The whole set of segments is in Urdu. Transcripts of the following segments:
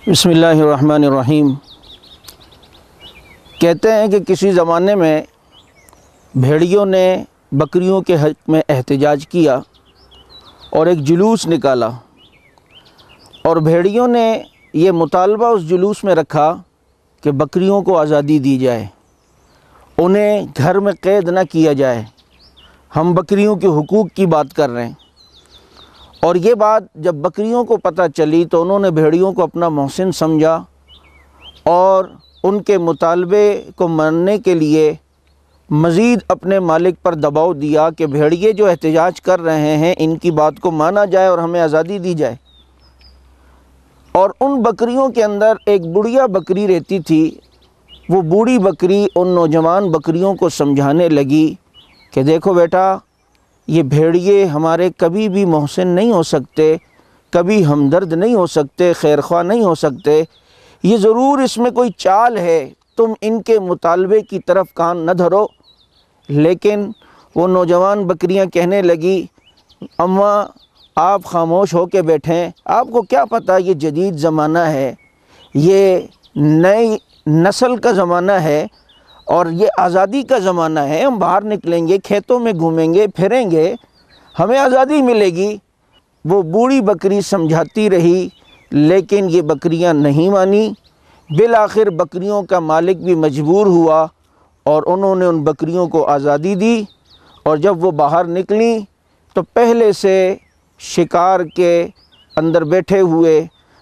بسم اللہ الرحمن الرحیم۔ کہتے ہیں کہ کسی زمانے میں بھیڑیوں نے بکریوں کے حق میں احتجاج کیا اور ایک جلوس نکالا، اور بھیڑیوں نے یہ مطالبہ اس جلوس میں رکھا کہ بکریوں کو آزادی دی جائے، انہیں گھر میں قید نہ کیا جائے۔ ہم بکریوں کے حقوق کی بات کر رہے ہیں، اور یہ بات جب بکریوں کو پتہ چلی تو انہوں نے بھیڑیوں کو اپنا محسن سمجھا اور ان کے مطالبے کو ماننے کے لیے مزید اپنے مالک پر دباؤ دیا کہ بھیڑیے جو احتجاج کر رہے ہیں ان کی بات کو مانا جائے اور ہمیں آزادی دی جائے۔ اور ان بکریوں کے اندر ایک بڑھیا بکری رہتی تھی۔ وہ بوڑھی بکری ان نوجوان بکریوں کو سمجھانے لگی کہ دیکھو بیٹا، یہ بھیڑیے ہمارے کبھی بھی محسن نہیں ہو سکتے، کبھی ہمدرد نہیں ہو سکتے، خیر خواہ نہیں ہو سکتے، یہ ضرور اس میں کوئی چال ہے، تم ان کے مطالبے کی طرف کان نہ دھرو۔ لیکن وہ نوجوان بکریاں کہنے لگی، اماں آپ خاموش ہو کے بیٹھیں، آپ کو کیا پتہ یہ جدید زمانہ ہے، یہ نئی نسل کا زمانہ ہے اور یہ آزادی کا زمانہ ہے، ہم باہر نکلیں گے، کھیتوں میں گھومیں گے، پھریں گے، ہمیں آزادی ملے گی۔ وہ بوڑھی بکری سمجھاتی رہی، لیکن یہ بکریاں نہیں مانی۔ بالآخر بکریوں کا مالک بھی مجبور ہوا اور انہوں نے ان بکریوں کو آزادی دی، اور جب وہ باہر نکلیں تو پہلے سے شکار کے اندر بیٹھے ہوئے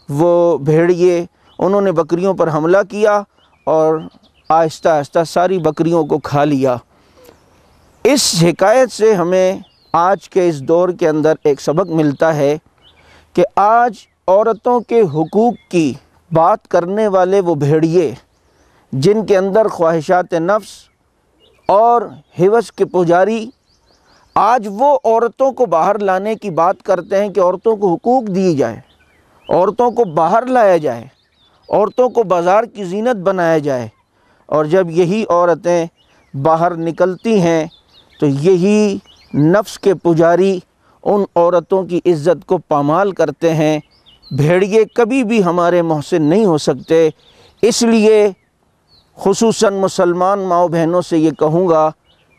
وہ بھیڑیے انہوں نے بکریوں پر حملہ کیا اور آہستہ آہستہ ساری بکریوں کو کھا لیا۔ اس حکایت سے ہمیں آج کے اس دور کے اندر ایک سبق ملتا ہے کہ آج عورتوں کے حقوق کی بات کرنے والے وہ بھیڑیے جن کے اندر خواہشات نفس اور ہوس کے پجاری، آج وہ عورتوں کو باہر لانے کی بات کرتے ہیں کہ عورتوں کو حقوق دی جائے، عورتوں کو باہر لایا جائے، عورتوں کو بازار کی زینت بنایا جائے۔ اور جب یہی عورتیں باہر نکلتی ہیں تو یہی نفس کے پجاری ان عورتوں کی عزت کو پامال کرتے ہیں۔ بھیڑیے کبھی بھی ہمارے محسن نہیں ہو سکتے۔ اس لیے خصوصاً مسلمان ماؤں بہنوں سے یہ کہوں گا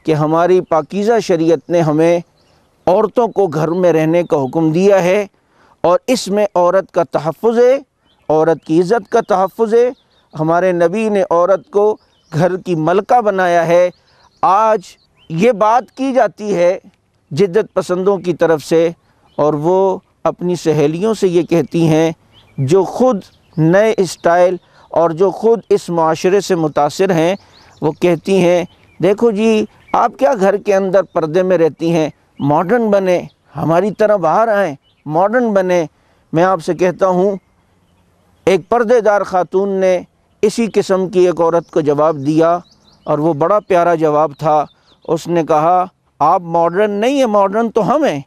کہ ہماری پاکیزہ شریعت نے ہمیں عورتوں کو گھر میں رہنے کا حکم دیا ہے، اور اس میں عورت کا تحفظ ہے، عورت کی عزت کا تحفظ ہے۔ ہمارے نبی نے عورت کو گھر کی ملکہ بنایا ہے۔ آج یہ بات کی جاتی ہے جدت پسندوں کی طرف سے، اور وہ اپنی سہیلیوں سے یہ کہتی ہیں جو خود نئے اسٹائل اور جو خود اس معاشرے سے متاثر ہیں، وہ کہتی ہیں دیکھو جی آپ کیا گھر کے اندر پردے میں رہتی ہیں، ماڈرن بنیں، ہماری طرح باہر آئیں، ماڈرن بنیں۔ میں آپ سے کہتا ہوں، ایک پردے دار خاتون نے اسی قسم کی ایک عورت کو جواب دیا، اور وہ بڑا پیارا جواب تھا۔ اس نے کہا آپ ماڈرن نہیں ہیں، ماڈرن تو ہم ہیں۔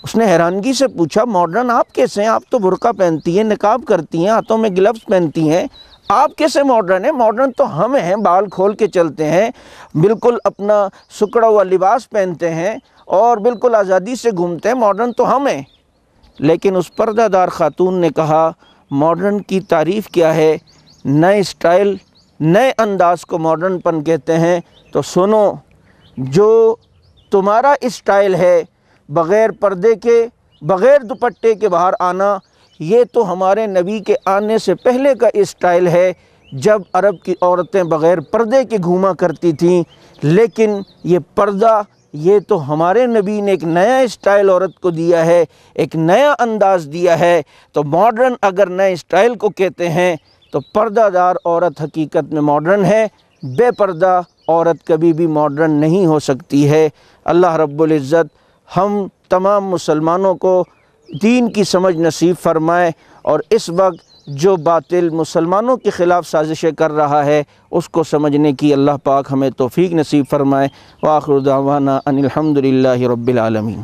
اس نے حیرانگی سے پوچھا ماڈرن آپ کیسے ہیں، آپ تو برقع پہنتی ہیں، نقاب کرتی ہیں، ہاتھوں میں گلوز پہنتی ہیں، آپ کیسے ماڈرن ہیں؟ ماڈرن تو ہم ہیں، بال کھول کے چلتے ہیں، بالکل اپنا سکڑا ہوا لباس پہنتے ہیں اور بالکل آزادی سے گھومتے ہیں، ماڈرن تو ہم ہیں۔ لیکن اس پردہ دار خاتون نے کہا ماڈرن کی تعریف کیا ہے؟ نئے اسٹائل، نئے انداز کو ماڈرن پن کہتے ہیں۔ تو سنو، جو تمہارا اسٹائل ہے بغیر پردے کے، بغیر دوپٹے کے باہر آنا، یہ تو ہمارے نبی کے آنے سے پہلے کا اسٹائل ہے، جب عرب کی عورتیں بغیر پردے کے گھوما کرتی تھیں۔ لیکن یہ پردہ، یہ تو ہمارے نبی نے ایک نیا اسٹائل عورت کو دیا ہے، ایک نیا انداز دیا ہے۔ تو ماڈرن اگر نئے اسٹائل کو کہتے ہیں تو پردہ دار عورت حقیقت میں ماڈرن ہے، بے پردہ عورت کبھی بھی ماڈرن نہیں ہو سکتی ہے۔ اللہ رب العزت ہم تمام مسلمانوں کو دین کی سمجھ نصیب فرمائے، اور اس وقت جو باطل مسلمانوں کے خلاف سازشیں کر رہا ہے اس کو سمجھنے کی اللہ پاک ہمیں توفیق نصیب فرمائے۔ وآخر دعوانا ان الحمد للہ رب العالمین۔